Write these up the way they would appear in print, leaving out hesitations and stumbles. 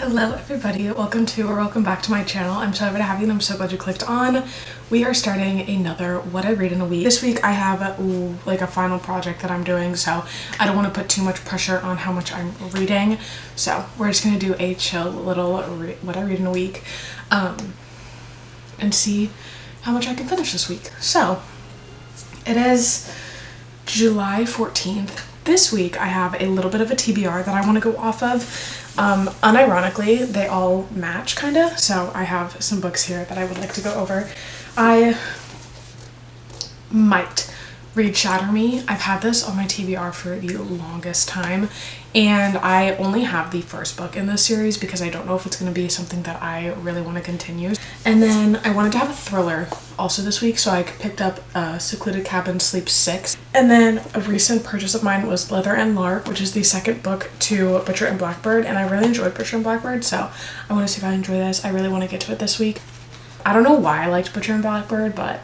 Hello everybody, welcome back to my channel. I'm so happy to have you and I'm so glad you clicked on. We are starting another What I Read in a Week. This week I have like a final project that I'm doing, so I don't want to put too much pressure on how much I'm reading. So we're just going to do a chill little What I Read in a Week and see how much I can finish this week. So it is July 14th. This week I have a little bit of a TBR that I want to go off of. Unironically, they all match kinda, so I have some books here that I would like to go over. I might read Shatter Me. I've had this on my TBR for the longest time, and I only have the first book in this series because I don't know if it's going to be something that I really want to continue. And then I wanted to have a thriller also this week, so I picked up Secluded Cabin Sleep 6. And then a recent purchase of mine was Leather and Lark, which is the second book to Butcher and Blackbird, and I really enjoyed Butcher and Blackbird, so I want to see if I enjoy this. I really want to get to it this week. I don't know why I liked Butcher and Blackbird, but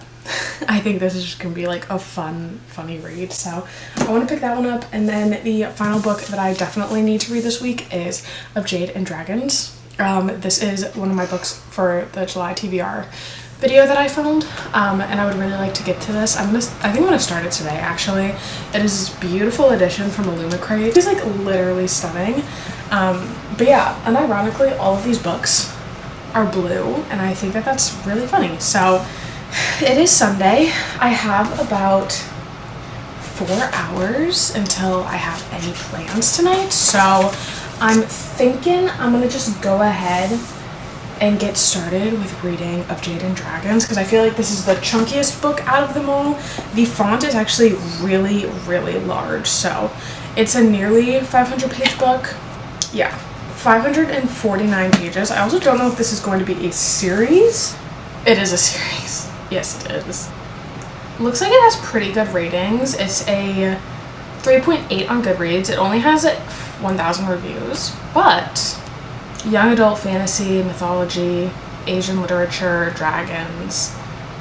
I think this is just gonna be like a funny read, so I want to pick that one up. And then the final book that I definitely need to read this week is Of Jade and Dragons. This is one of my books for the July TBR video that I filmed, and I would really like to get to this. I think I'm gonna start it today actually. It is this beautiful edition from Illumicrate. It's like literally stunning, but yeah, unironically all of these books are blue, and I think that that's really funny. So it is Sunday. I have about 4 hours until I have any plans tonight, so I'm thinking I'm gonna just go ahead and get started with reading Of Jade and Dragons because I feel like this is the chunkiest book out of them all. The font is actually really large, so it's a nearly 500-page book. Yeah, 549 pages. I also don't know if this is going to be a series. It is a series. Yes, it is. Looks like it has pretty good ratings. It's a 3.8 on Goodreads. It only has 1,000 reviews, but young adult fantasy, mythology, Asian literature, dragons,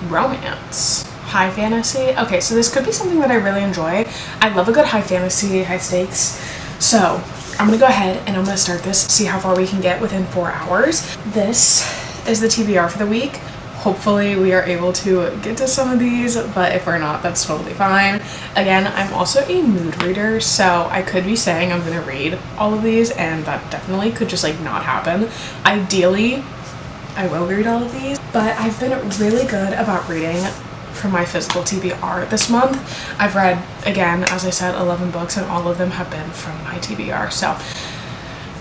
romance, high fantasy. Okay, so this could be something that I really enjoy. I love a good high fantasy, high stakes. So I'm gonna go ahead and I'm gonna start this, see how far we can get within 4 hours. This is the TBR for the week. Hopefully we are able to get to some of these, but if we're not, that's totally fine. Again, I'm also a mood reader, so I could be saying I'm gonna read all of these, and that definitely could just like not happen. Ideally, I will read all of these, but I've been really good about reading for my physical TBR this month. I've read, again, as I said, 11 books, and all of them have been from my TBR, so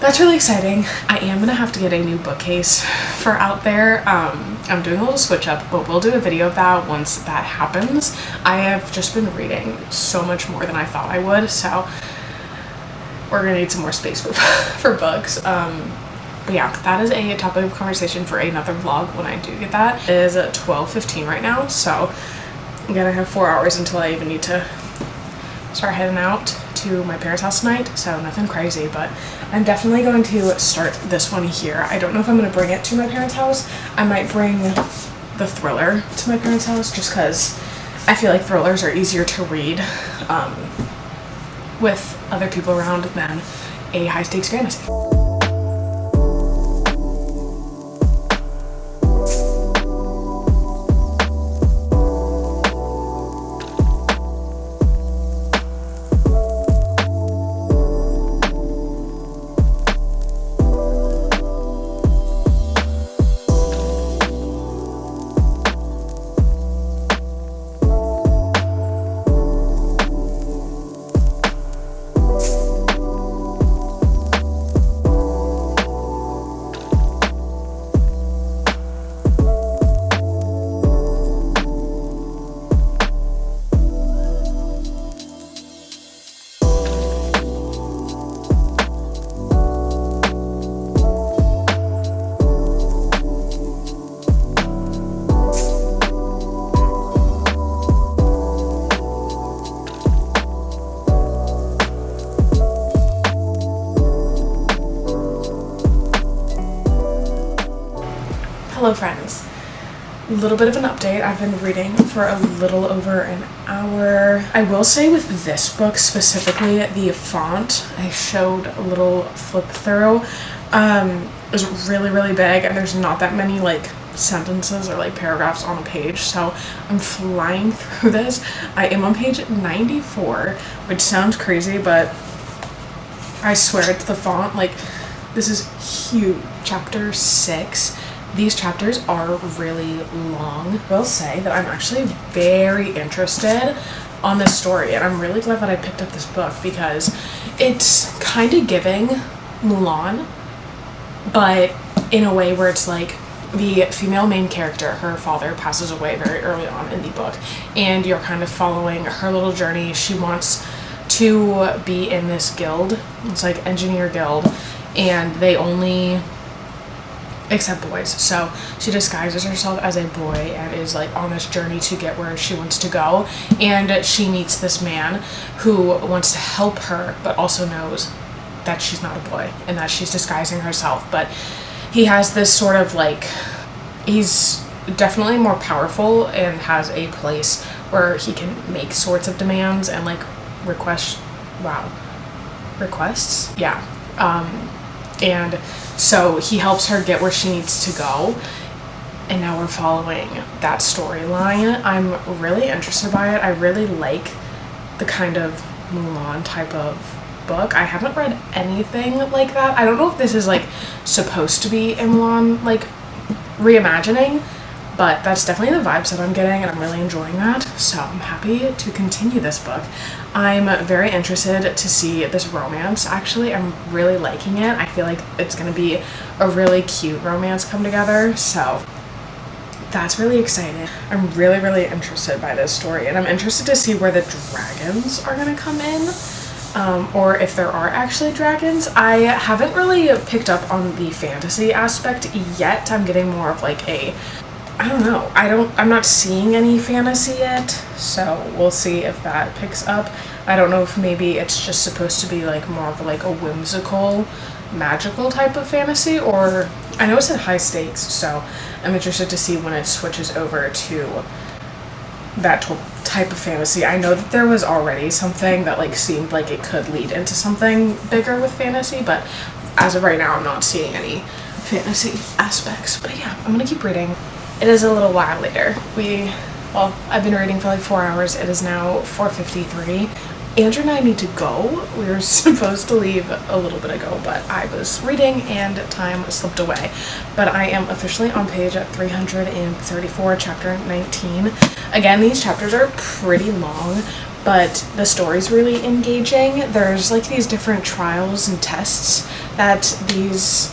that's really exciting. I am gonna have to get a new bookcase for out there. I'm doing a little switch up, but we'll do a video of that once that happens. I have just been reading so much more than I thought I would, so we're gonna need some more space for books. But yeah, that is a topic of conversation for another vlog when I do get that. It is 12:15 right now, so I'm gonna have 4 hours until I even need to start heading out to my parents' house tonight, so nothing crazy, but I'm definitely going to start this one here. I don't know if I'm going to bring it to my parents' house. I might bring the thriller to my parents' house just because I feel like thrillers are easier to read with other people around than a high-stakes fantasy. Hello friends, a little bit of an update. I've been reading for a little over an hour. I will say with this book specifically, the font, I showed a little flip through. is really, really big, and there's not that many like sentences or like paragraphs on a page, so I'm flying through this. I am on page 94, which sounds crazy, but I swear it's the font. Like, this is huge. Chapter 6. These chapters are really long. I will say that I'm actually very interested on this story, and I'm really glad that I picked up this book because it's kind of giving Mulan, but in a way where it's like the female main character, her father passes away very early on in the book, and you're kind of following her little journey. She wants to be in this guild. It's like engineer guild, and they only accept boys. So she disguises herself as a boy and is like on this journey to get where she wants to go, and she meets this man who wants to help her but also knows that she's not a boy and that she's disguising herself. But he has this sort of like, he's definitely more powerful and has a place where he can make sorts of demands and like requests. Yeah. And so he helps her get where she needs to go, and now we're following that storyline. I'm really interested by it. I really like the kind of Mulan type of book. I haven't read anything like that. I don't know if this is like supposed to be a Mulan like reimagining, but that's definitely the vibes that I'm getting, and I'm really enjoying that. So I'm happy to continue this book. I'm very interested to see this romance. Actually, I'm really liking it. I feel like it's going to be a really cute romance come together, so that's really exciting. I'm really, really interested by this story, and I'm interested to see where the dragons are going to come in, or if there are actually dragons. I haven't really picked up on the fantasy aspect yet. I'm getting more of like a, I don't know. I'm not seeing any fantasy yet, so we'll see if that picks up. I don't know if maybe it's just supposed to be like more of like a whimsical, magical type of fantasy, or I know it said high stakes, so I'm interested to see when it switches over to that type of fantasy. I know that there was already something that like seemed like it could lead into something bigger with fantasy, but as of right now, I'm not seeing any fantasy aspects. But yeah, I'm gonna keep reading. It is a little while later. Well, I've been reading for like 4 hours. It is now 4:53. Andrew and I need to go. We were supposed to leave a little bit ago, but I was reading and time slipped away. But I am officially on page 334, chapter 19. Again, these chapters are pretty long, but the story's really engaging. There's like these different trials and tests that this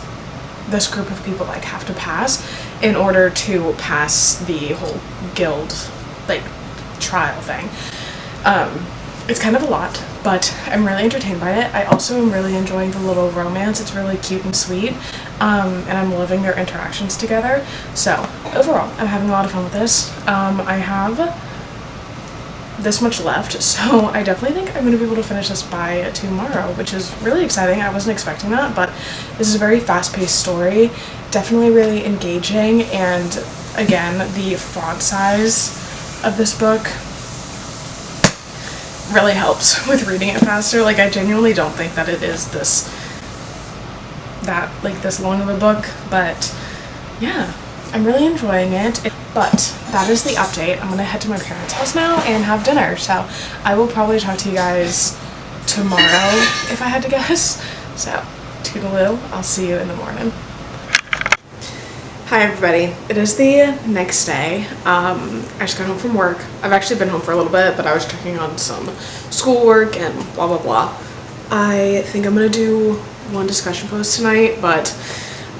group of people like have to pass in order to pass the whole guild like trial thing. It's kind of a lot, but I'm really entertained by it. I also am really enjoying the little romance. It's really cute and sweet, and I'm loving their interactions together. So overall, I'm having a lot of fun with this. I have this much left, so I definitely think I'm going to be able to finish this by tomorrow, which is really exciting. I wasn't expecting that, but this is a very fast-paced story, definitely really engaging, and again, the font size of this book really helps with reading it faster. Like, I genuinely don't think that it is this long of a book, but yeah, I'm really enjoying it. But that is the update. I'm gonna head to my parents' house now and have dinner, so I will probably talk to you guys tomorrow if I had to guess. So toodaloo, I'll see you in the morning. Hi everybody, it is the next day. I just got home from work. I've actually been home for a little bit, but I was checking on some schoolwork and blah blah blah. I think I'm gonna do one discussion post tonight, but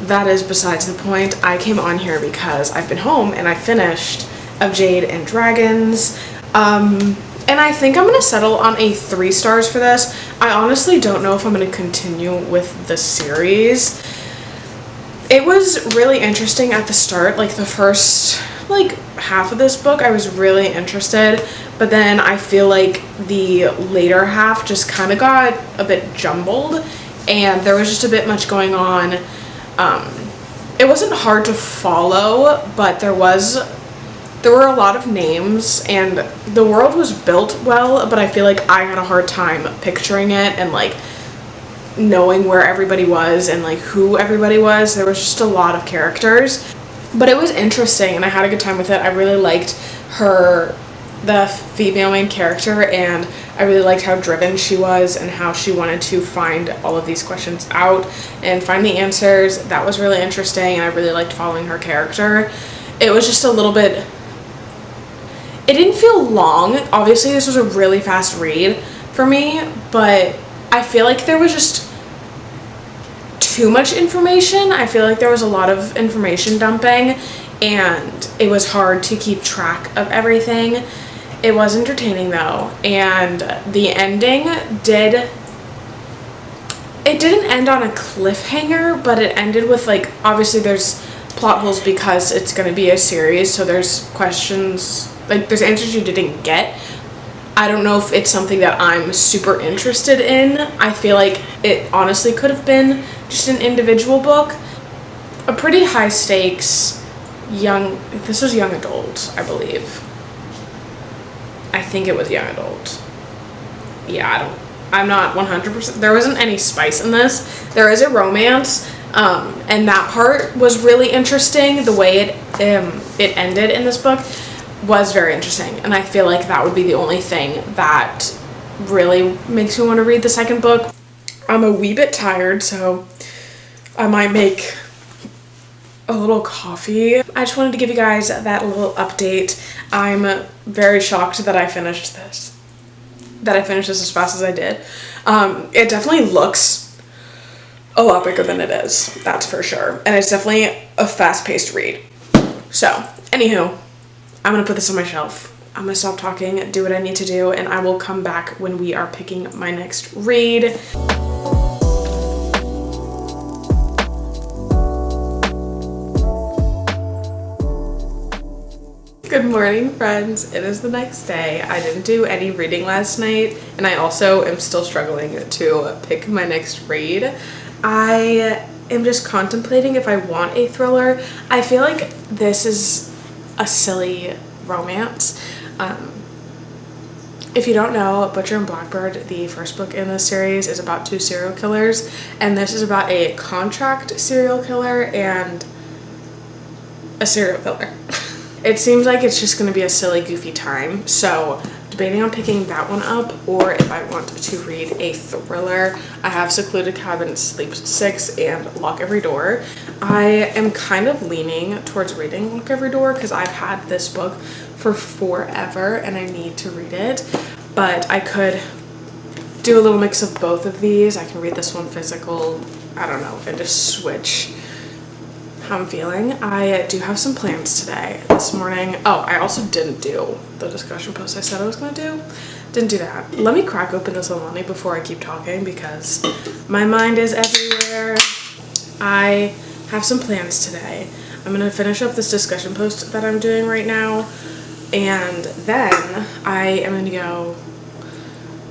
that is besides the point. I came on here because I've been home and I finished Of Jade and Dragons. And I think I'm gonna settle on a 3 stars for this. I honestly don't know if I'm gonna continue with the series. It was really interesting at the start, like the first half of this book I was really interested, but then I feel like the later half just kind of got a bit jumbled and there was just a bit much going on. It wasn't hard to follow, but there were a lot of names and the world was built well, but I feel like I had a hard time picturing it and like knowing where everybody was and like who everybody was. There was just a lot of characters, but it was interesting and I had a good time with it. I really liked the female main character, and I really liked how driven she was and how she wanted to find all of these questions out and find the answers. That was really interesting, and I really liked following her character. It was just a little bit, it didn't feel long. Obviously this was a really fast read for me, but I feel like there was just too much information. I feel like there was a lot of information dumping and it was hard to keep track of everything. It was entertaining though, and the ending didn't end on a cliffhanger, but it ended with, like, obviously there's plot holes because it's going to be a series, so there's questions, like there's answers you didn't get. I don't know if it's something that I'm super interested in. I feel like it honestly could have been just an individual book. A pretty high stakes this was young adult, I believe. I think it was young adult. Yeah, I'm not 100%. There wasn't any spice in this. There is a romance, and that part was really interesting. The way it ended in this book was very interesting, and I feel like that would be the only thing that really makes me want to read the second book. I'm a wee bit tired, so I might make a little coffee. I just wanted to give you guys that little update. I'm very shocked that I finished this as fast as I did. It definitely looks a lot bigger than it is, that's for sure, and it's definitely a fast-paced read. So anywho, I'm gonna put this on my shelf. I'm gonna stop talking, do what I need to do, and I will come back when we are picking my next read. Good morning, friends. It is the next day. I didn't do any reading last night, and I also am still struggling to pick my next read. I am just contemplating if I want a thriller. I feel like this is a silly romance. If you don't know, Butcher and Blackbird, the first book in this series, is about 2 serial killers, and this is about a contract serial killer and a serial killer. It seems like it's just going to be a silly, goofy time, so debating on picking that one up, or if I want to read a thriller. I have Secluded Cabin, Sleep 6, and Lock Every Door. I am kind of leaning towards reading Lock Every Door because I've had this book for forever and I need to read it, but I could do a little mix of both of these. I can read this one physical, I don't know, and just switch how I'm feeling. I do have some plans today. This morning, oh, I also didn't do the discussion post I said I was gonna do. Didn't do that. Let me crack open this Alani before I keep talking because my mind is everywhere. I have some plans today. I'm gonna finish up this discussion post that I'm doing right now, and then I am gonna go,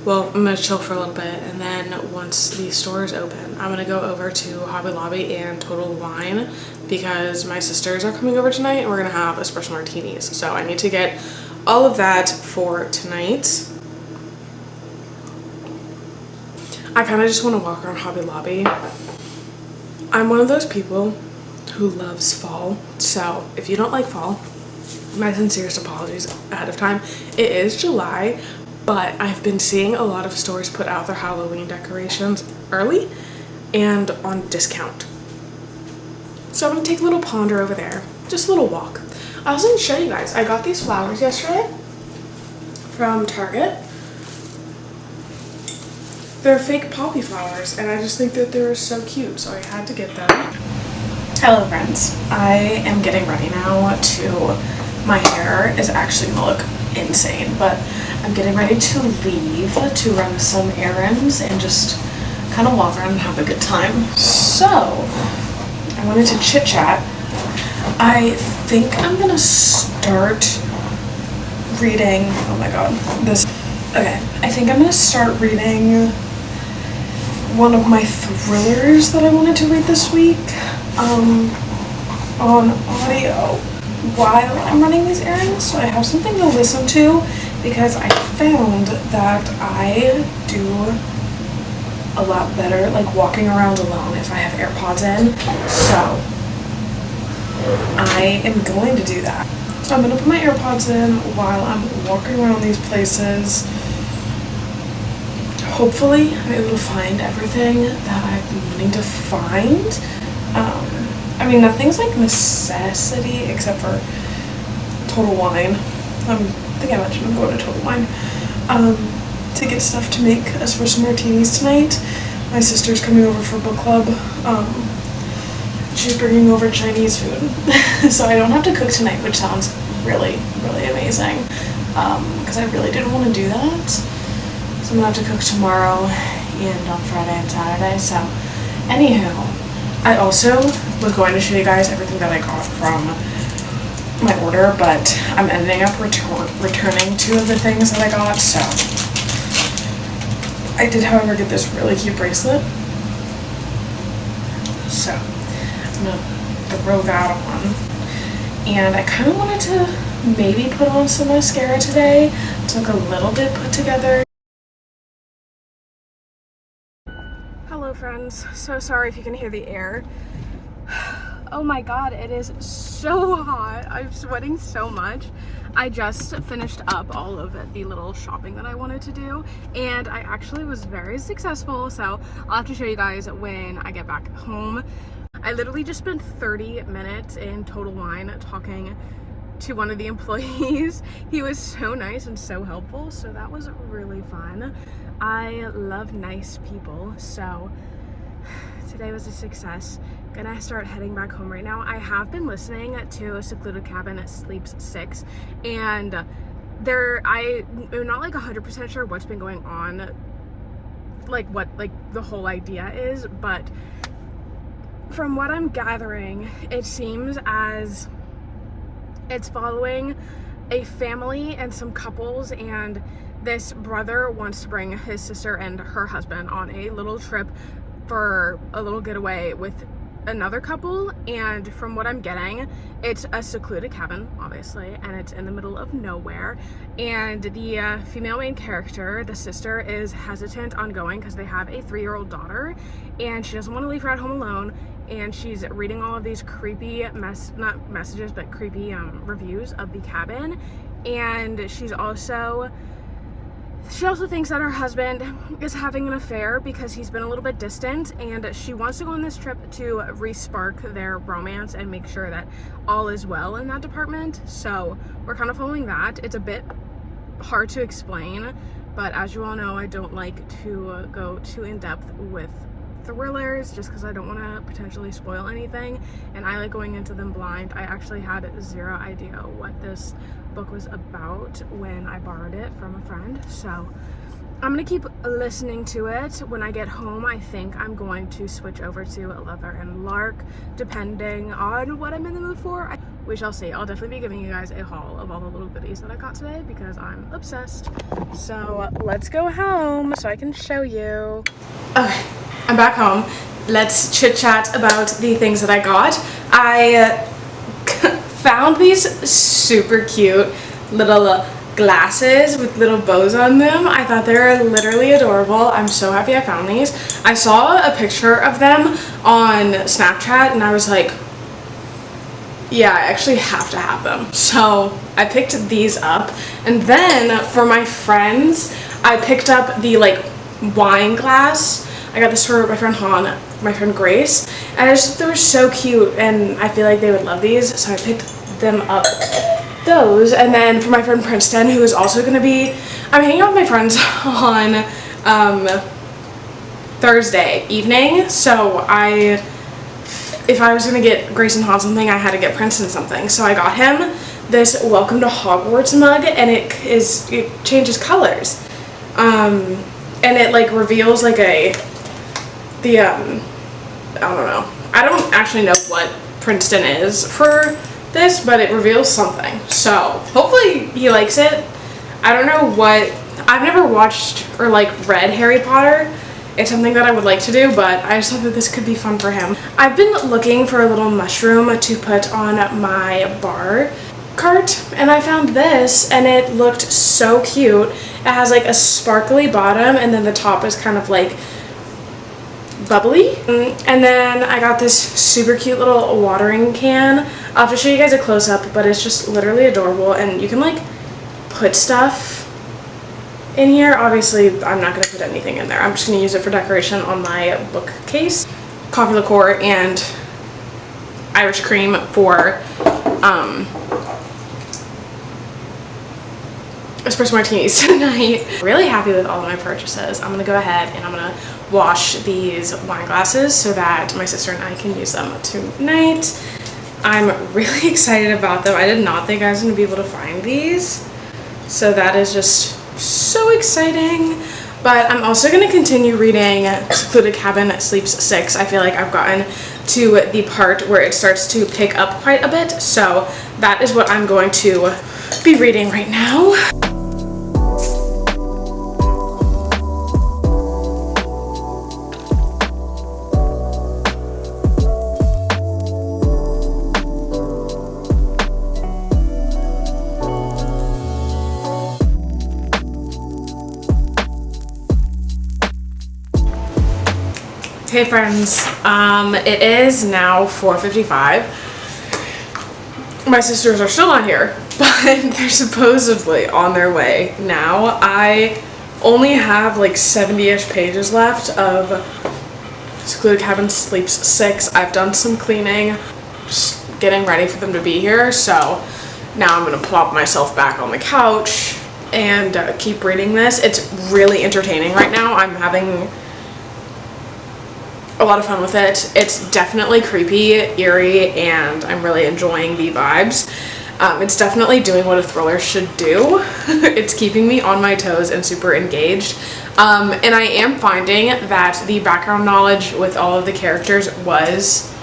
well, I'm gonna chill for a little bit, and then once the stores open, I'm gonna go over to Hobby Lobby and Total Wine because my sisters are coming over tonight and we're gonna have espresso martinis. So I need to get all of that for tonight. I kind of just want to walk around Hobby Lobby. I'm one of those people who loves fall, so if you don't like fall, my sincerest apologies ahead of time. It is July, but I've been seeing a lot of stores put out their Halloween decorations early and on discount. So I'm gonna take a little ponder over there, just a little walk. I was gonna show you guys, I got these flowers yesterday from Target. They're fake poppy flowers, and I just think that they're so cute, so I had to get them. Hello friends, I am getting ready now my hair is actually gonna look insane, but I'm getting ready to leave to run some errands and just kind of walk around and have a good time. So I wanted to chit chat. I think I'm gonna start reading, oh my god, I think I'm gonna start reading one of my thrillers that I wanted to read this week on audio while I'm running these errands, so I have something to listen to because I found that I do a lot better like walking around alone if I have AirPods in. So I am going to do that. So I'm gonna put my AirPods in while I'm walking around these places. Hopefully I'm able to find everything that I've been wanting to find. I mean, nothing's like necessity except for Total Wine. I think I mentioned I'm going to Total Wine to get stuff to make espresso martinis tonight. My sister's coming over for book club. She's bringing over Chinese food, so I don't have to cook tonight, which sounds really, really amazing, because I really didn't want to do that. So I'm gonna have to cook tomorrow and on Friday and Saturday. So anywho, I also was going to show you guys everything that I got from my order, but I'm ending up returning 2 of the things that I got. So I did, however, get this really cute bracelet. So I'm gonna throw that on. And I kind of wanted to maybe put on some mascara today to look a little bit put together. Hello friends, so sorry if you can hear the air. Oh my god, it is so hot. I'm sweating so much. I just finished up all of the little shopping that I wanted to do, and I actually was very successful, so I'll have to show you guys when I get back home. I literally just spent 30 minutes in Total Wine talking to one of the employees. He was so nice and so helpful, so that was really fun. I love nice people, so today was a success. Gonna start heading back home right now. I have been listening to A Secluded Cabin Sleeps 6, and I'm not like 100% sure what's been going on, like what like the whole idea is, but from what I'm gathering, it seems as it's following a family and some couples, and this brother wants to bring his sister and her husband on a little trip for a little getaway with another couple. And from what I'm getting, it's a secluded cabin, obviously, and it's in the middle of nowhere. And the female main character, the sister, is hesitant on going because they have a 3-year-old daughter, and she doesn't want to leave her at home alone. And she's reading all of these creepy creepy reviews of the cabin. And she also thinks that her husband is having an affair because he's been a little bit distant, and she wants to go on this trip to re-spark their romance and make sure that all is well in that department. So we're kind of following that. It's a bit hard to explain, but as you all know, I don't like to go too in-depth with thrillers just because I don't want to potentially spoil anything, and I like going into them blind. I actually had 0 idea what this book was about when I borrowed it from a friend, so I'm gonna keep listening to it. When I get home, I think I'm going to switch over to Leather and Lark, depending on what I'm in the mood for. We shall see. I'll definitely be giving you guys a haul of all the little goodies that I got today because I'm obsessed. So let's go home so I can show you. Okay, I'm back home. Let's chit chat about the things that I got. I found these super cute little glasses with little bows on them. I thought they were literally adorable. I'm so happy I found these. I saw a picture of them on Snapchat and I was like, yeah, I actually have to have them. So I picked these up, and then for my friends, I picked up the like wine glass. I got this for my friend Han, my friend Grace, and I just thought they were so cute, and I feel like they would love these, so I picked them up. Those, and then for my friend Princeton, who is also going to be, I'm hanging out with my friends on Thursday evening, so if I was going to get Grayson Han something, I had to get Princeton something, so I got him this Welcome to Hogwarts mug, and it changes colors, and it like reveals like I don't know, I don't actually know what Princeton is for this, but it reveals something, so hopefully he likes it. I don't know what, I've never watched or like read Harry Potter. It's something that I would like to do, but I just thought that this could be fun for him. I've been looking for a little mushroom to put on my bar cart, and I found this, and it looked so cute. It has like a sparkly bottom, and then the top is kind of like bubbly. And then I got this super cute little watering can. I'll have to show you guys a close-up, but it's just literally adorable, and you can like put stuff in here. Obviously I'm not going to put anything in there. I'm just going to use it for decoration on my bookcase. Coffee liqueur and Irish cream for espresso martinis tonight. Really happy with all of my purchases. I'm gonna go ahead and I'm gonna wash these wine glasses so that my sister and I can use them tonight. I'm really excited about them. I did not think I was gonna be able to find these, so that is just so exciting. But I'm also gonna continue reading Secluded Cabin Sleeps 6. I feel like I've gotten to the part where it starts to pick up quite a bit, so that is what I'm going to be reading right now. Hey friends, it is now 4:55. My sisters are still not here, but they're supposedly on their way now. I only have like 70-ish pages left of Secluded Cabin Sleeps 6. I've done some cleaning, just getting ready for them to be here, so now I'm gonna plop myself back on the couch and keep reading this. It's really entertaining right now. I'm having a lot of fun with it. It's definitely creepy, eerie, and I'm really enjoying the vibes. It's definitely doing what a thriller should do. It's keeping me on my toes and super engaged. And I am finding that the background knowledge with all of the characters was,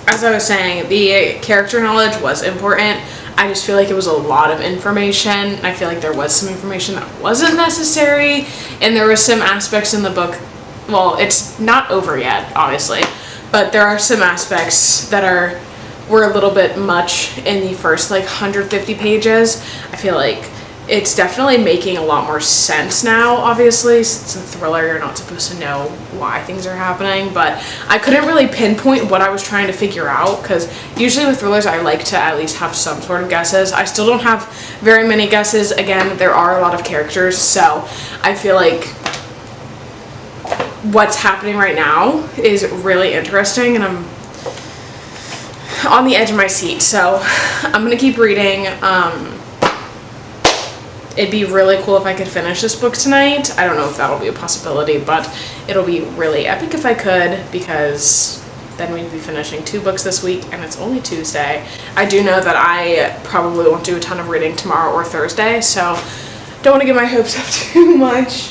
as I was saying, the character knowledge was important. I just feel like it was a lot of information. I feel like there was some information that wasn't necessary, and there was some aspects in the book. Well, it's not over yet, obviously, but there are some aspects that were a little bit much in the first like 150 pages. I feel like it's definitely making a lot more sense now. Obviously, since it's a thriller, you're not supposed to know why things are happening, but I couldn't really pinpoint what I was trying to figure out, because usually with thrillers I like to at least have some sort of guesses. I still don't have very many guesses. Again, there are a lot of characters, so I feel like what's happening right now is really interesting, and I'm on the edge of my seat, so I'm gonna keep reading. It'd be really cool if I could finish this book tonight. I don't know if that'll be a possibility, but it'll be really epic if I could, because then we'd be finishing 2 books this week, and it's only Tuesday. I do know that I probably won't do a ton of reading tomorrow or Thursday, so don't want to get my hopes up too much.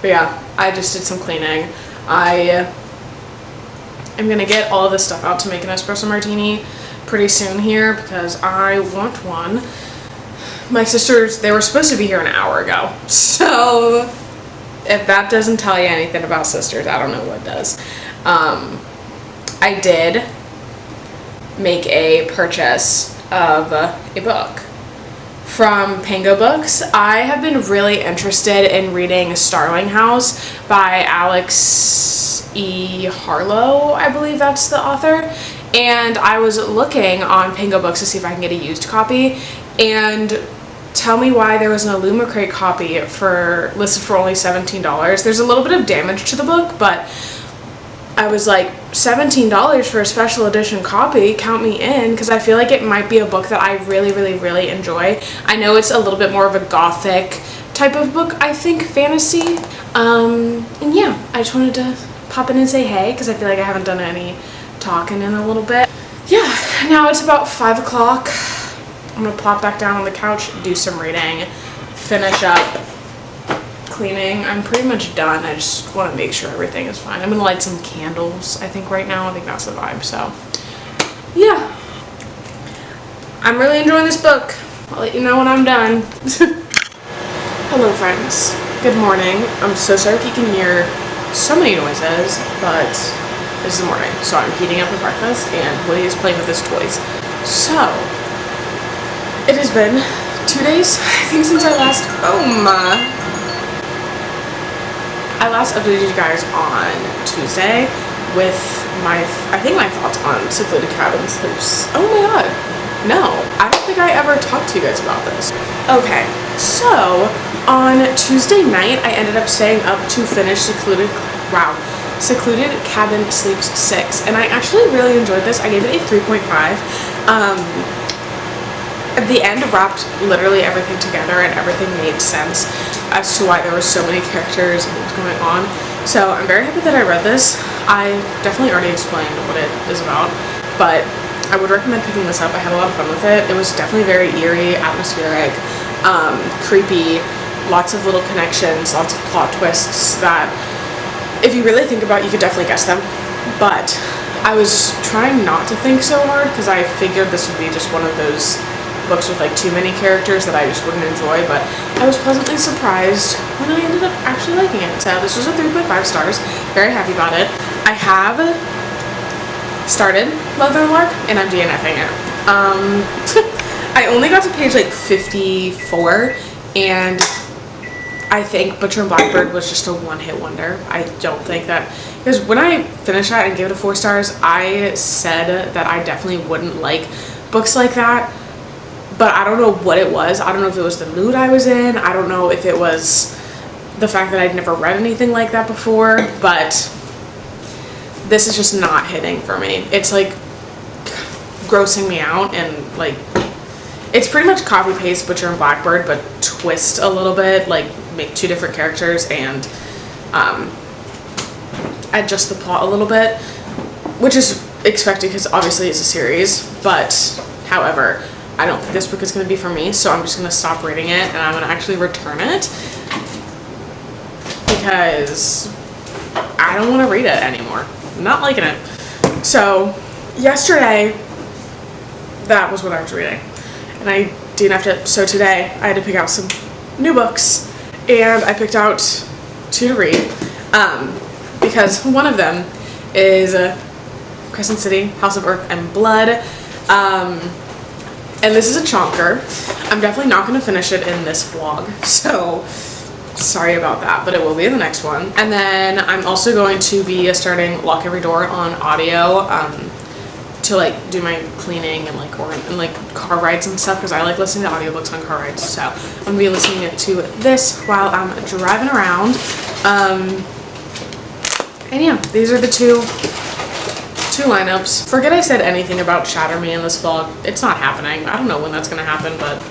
But yeah, I just did some cleaning. I am gonna get all of this stuff out to make an espresso martini pretty soon here, because I want one. My sisters, they were supposed to be here an hour ago, so if that doesn't tell you anything about sisters, I don't know what does. I did make a purchase of a book from Pango Books. I have been really interested in reading Starling House by Alex E. Harlow, I believe that's the author, and I was looking on Pango Books to see if I can get a used copy, and tell me why there was an Illumicrate copy listed for only $17. There's a little bit of damage to the book, but I was like, $17 for a special edition copy, count me in, because I feel like it might be a book that I really, really, really enjoy. I know it's a little bit more of a gothic type of book, I think, fantasy. And yeah, I just wanted to pop in and say hey, because I feel like I haven't done any talking in a little bit. Yeah, now it's about 5 o'clock. I'm gonna plop back down on the couch, do some reading, finish up cleaning. I'm pretty much done. I just want to make sure everything is fine. I'm gonna light some candles, I think, right now. I think that's the vibe, so yeah. I'm really enjoying this book. I'll let you know when I'm done. Hello friends, good morning. I'm so sorry if you can hear so many noises, but this is the morning, so I'm heating up a breakfast and Woody is playing with his toys. So it has been 2 days, I think, since I last I last updated you guys on Tuesday with I think my thoughts on Secluded Cabin Sleeps. Oh my god. No, I don't think I ever talked to you guys about this. Okay, so on Tuesday night, I ended up staying up to finish Secluded Cabin Sleeps 6, and I actually really enjoyed this. I gave it a 3.5. At the end, wrapped literally everything together, and everything made sense as to why there were so many characters and what was going on. So I'm very happy that I read this. I definitely already explained what it is about, but I would recommend picking this up. I had a lot of fun with it. It was definitely very eerie, atmospheric, creepy, lots of little connections, lots of plot twists that if you really think about, you could definitely guess them. But I was trying not to think so hard because I figured this would be just one of those books with like too many characters that I just wouldn't enjoy, but I was pleasantly surprised when I ended up actually liking it. So this was a 3.5 stars. Very happy about it. I have started Leatherlark and I'm DNFing it. I only got to page like 54, and I think Butcher and Blackbird was just a one-hit wonder. I don't think that, because when I finished that and gave it a 4 stars, I said that I definitely wouldn't like books like that, but I don't know what it was. I don't know if it was the mood I was in. I don't know if it was the fact that I'd never read anything like that before, but this is just not hitting for me. It's like grossing me out, and like it's pretty much copy paste Butcher and Blackbird, but twist a little bit, like make 2 different characters and adjust the plot a little bit, which is expected because obviously it's a series. But however, I don't think this book is going to be for me, so I'm just going to stop reading it and I'm going to actually return it because I don't want to read it anymore. I'm not liking it. So yesterday, that was what I was reading, and I DNF'd it. So today I had to pick out some new books, and I picked out 2 to read because one of them is Crescent City, House of Earth and Blood. And this is a chonker. I'm definitely not going to finish it in this vlog, so sorry about that, but it will be in the next one. And then I'm also going to be starting Lock Every Door on audio to like do my cleaning and like car rides and stuff, because I like listening to audiobooks on car rides. So I'm going to be listening to this while I'm driving around. And yeah, these are the two lineups. Forget I said anything about Shatter Me in this vlog. It's not happening. I don't know when that's gonna happen, but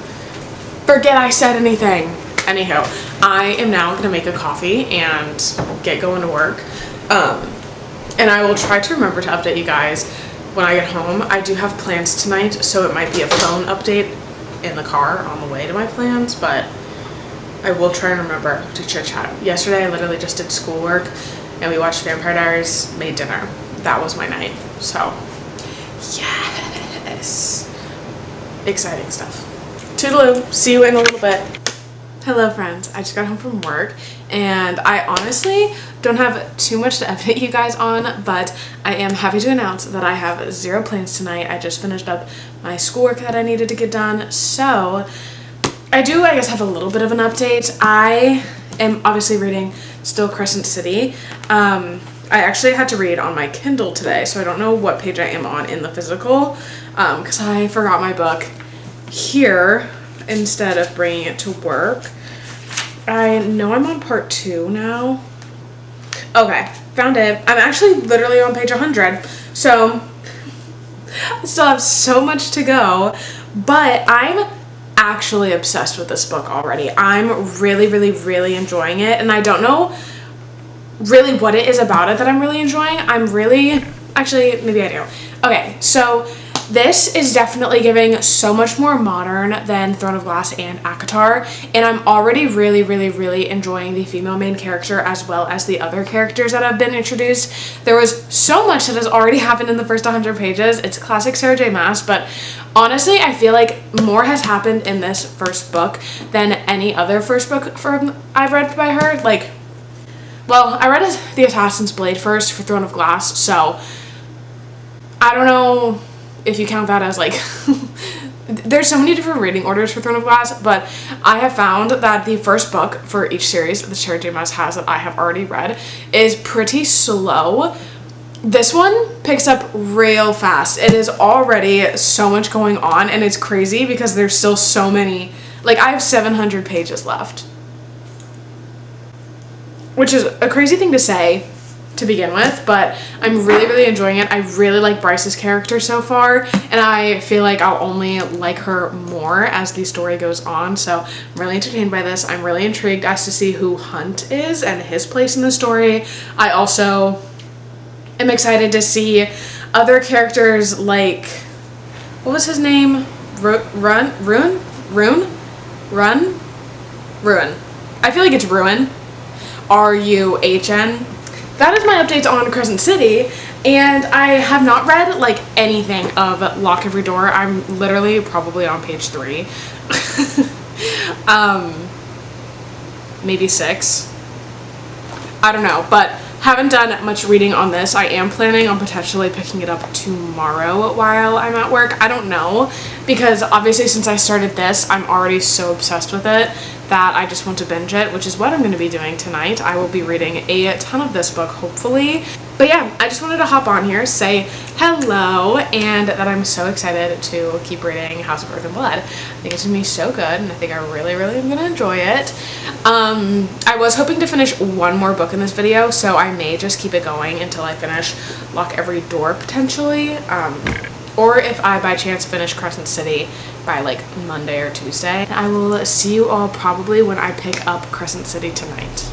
forget I said anything. Anyhow, I am now gonna make a coffee and get going to work. And I will try to remember to update you guys when I get home. I do have plans tonight, so it might be a phone update in the car on the way to my plans, but I will try and remember to chit chat. Yesterday I literally just did schoolwork and we watched Vampire Diaries, made dinner. That was my night. So yes, exciting stuff. Toodaloo, see you in a little bit. Hello friends, I just got home from work and I honestly don't have too much to update you guys on, but I am happy to announce that I have 0 plans tonight. I just finished up my schoolwork that I needed to get done, so I do, I guess, have a little bit of an update. I am obviously reading still Crescent City. I actually had to read on my Kindle today, so I don't know what page I am on in the physical, because I forgot my book here instead of bringing it to work. I know I'm on part 2 now. Okay, found it. I'm actually literally on page 100, so I still have so much to go, but I'm actually obsessed with this book already. I'm really enjoying it, and I don't know really what it is about it that I'm really enjoying. Actually, maybe I do. Okay, so this is definitely giving so much more modern than Throne of Glass and ACOTAR, and I'm already really enjoying the female main character as well as the other characters that have been introduced. There was so much that has already happened in the first 100 pages. It's classic Sarah J Maas, but honestly, I feel like more has happened in this first book than any other first book I've read by her. Like, well, I read The Assassin's Blade first for Throne of Glass, so I don't know if you count that as like there's so many different reading orders for Throne of Glass, but I have found that the first book for each series that Sarah J. Maas has that I have already read is pretty slow. This one picks up real fast. It is already so much going on, and it's crazy because there's still so many, like I have 700 pages left, which is a crazy thing to say to begin with, but I'm really enjoying it. I really like Bryce's character so far, and I feel like I'll only like her more as the story goes on, so I'm really entertained by this. I'm really intrigued as to see who Hunt is and his place in the story. I also am excited to see other characters like, what was his name? Ruin? I feel like it's Ruin. R-U-H-N. That is my updates on Crescent City, and I have not read like anything of Lock Every Door. I'm literally probably on page 3. Maybe 6. I don't know, but haven't done much reading on this. I am planning on potentially picking it up tomorrow while I'm at work. I don't know, because obviously since I started this, I'm already so obsessed with it that I just want to binge it, which is what I'm going to be doing tonight. I will be reading a ton of this book, hopefully. But yeah, I just wanted to hop on here, say hello, and that I'm so excited to keep reading House of Earth and Blood. I think it's going to be so good, and I think I really am going to enjoy it. I was hoping to finish one more book in this video, so I may just keep it going until I finish Lock Every Door, potentially. Or if I by chance finish Crescent City by like Monday or Tuesday. I will see you all probably when I pick up Crescent City tonight.